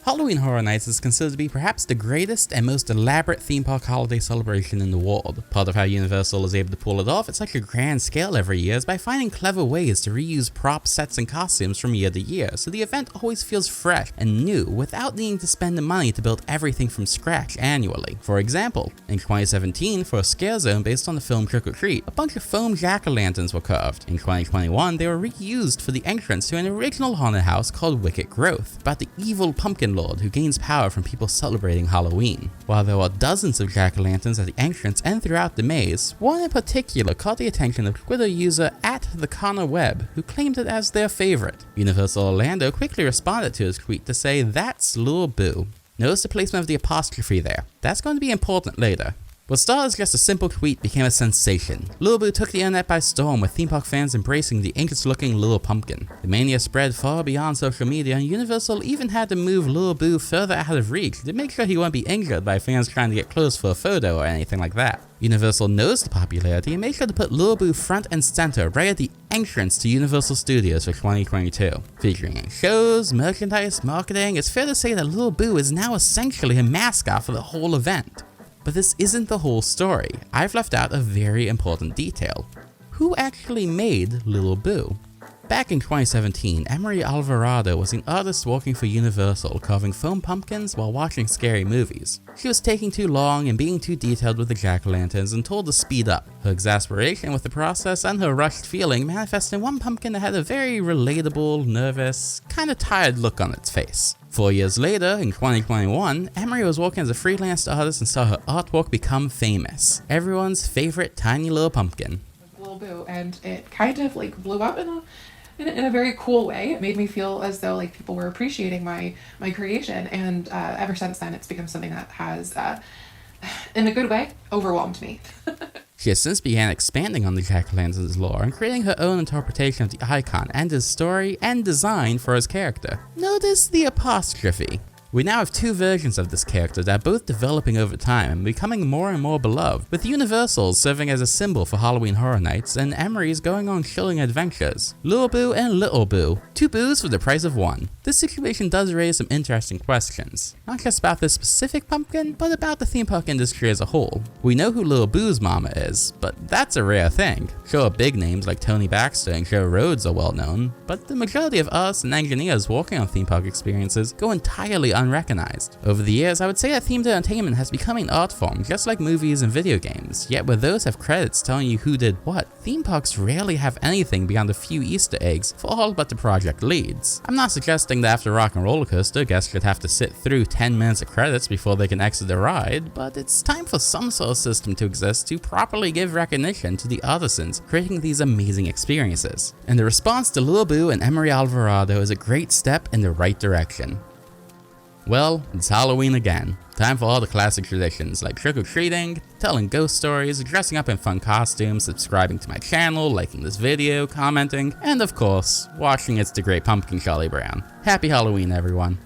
Halloween Horror Nights is considered to be perhaps the greatest and most elaborate theme park holiday celebration in the world. Part of how Universal is able to pull it off at such a grand scale every year is by finding clever ways to reuse props, sets, and costumes from year to year, so the event always feels fresh and new without needing to spend the money to build everything from scratch annually. For example, in 2017, for a scare zone based on the film Trick or Treat, a bunch of foam jack-o'-lanterns were carved. In 2021, they were reused for the entrance to an original haunted house called Wicked Growth, about the evil pumpkin lord who gains power from people celebrating Halloween. While there were dozens of jack-o'-lanterns at the entrance and throughout the maze, one in particular caught the attention of Twitter user @TheConnorWeb, who claimed it as their favorite. Universal Orlando quickly responded to his tweet to say, "That's Lil Boo." Notice the placement of the apostrophe there. That's going to be important later. What started as just a simple tweet became a sensation. Lil Boo took the internet by storm, with theme park fans embracing the ancient-looking Lil Pumpkin. The mania spread far beyond social media, and Universal even had to move Lil Boo further out of reach to make sure he won't be injured by fans trying to get close for a photo or anything like that. Universal knows the popularity and made sure to put Lil Boo front and center right at the entrance to Universal Studios for 2022. Featuring in shows, merchandise, marketing, it's fair to say that Lil Boo is now essentially a mascot for the whole event. But this isn't the whole story. I've left out a very important detail. Who actually made Lil Boo? Back in 2017, Emery Alvarado was an artist working for Universal, carving foam pumpkins while watching scary movies. She was taking too long and being too detailed with the jack-o'-lanterns and told to speed up. Her exasperation with the process and her rushed feeling manifested in one pumpkin that had a very relatable, nervous, kinda tired look on its face. 4 years later, in 2021, Emery was working as a freelance artist and saw her artwork become famous. Everyone's favorite tiny little pumpkin. Lil Boo, and it kind of like blew up in a very cool way. It made me feel as though like people were appreciating my creation, and ever since then it's become something that has, in a good way, overwhelmed me. She has since began expanding on the jack-o'-lantern's lore and creating her own interpretation of the icon and his story and design for his character. Notice the apostrophe. We now have two versions of this character that are both developing over time and becoming more and more beloved, with Universal serving as a symbol for Halloween Horror Nights and Emery's going on chilling adventures. Lil Boo and Little Boo. Two boos for the price of one. This situation does raise some interesting questions, not just about this specific pumpkin, but about the theme park industry as a whole. We know who Lil Boo's mama is, but that's a rare thing. Sure, big names like Tony Baxter and Joe Rhodes are well known, but the majority of us and engineers working on theme park experiences go entirely unrecognized. Over the years, I would say that themed entertainment has become an art form, just like movies and video games, yet where those have credits telling you who did what, theme parks rarely have anything beyond a few Easter eggs for all but the project leads. I'm not suggesting that after Rock and Roller Coaster, guests should have to sit through 10 minutes of credits before they can exit the ride, but it's time for some sort of system to exist to properly give recognition to the artisans creating these amazing experiences. And the response to Lil Boo and Emery Alvarado is a great step in the right direction. Well, it's Halloween again. Time for all the classic traditions like trick-or-treating, telling ghost stories, dressing up in fun costumes, subscribing to my channel, liking this video, commenting, and of course, watching It's the Great Pumpkin Charlie Brown. Happy Halloween, everyone.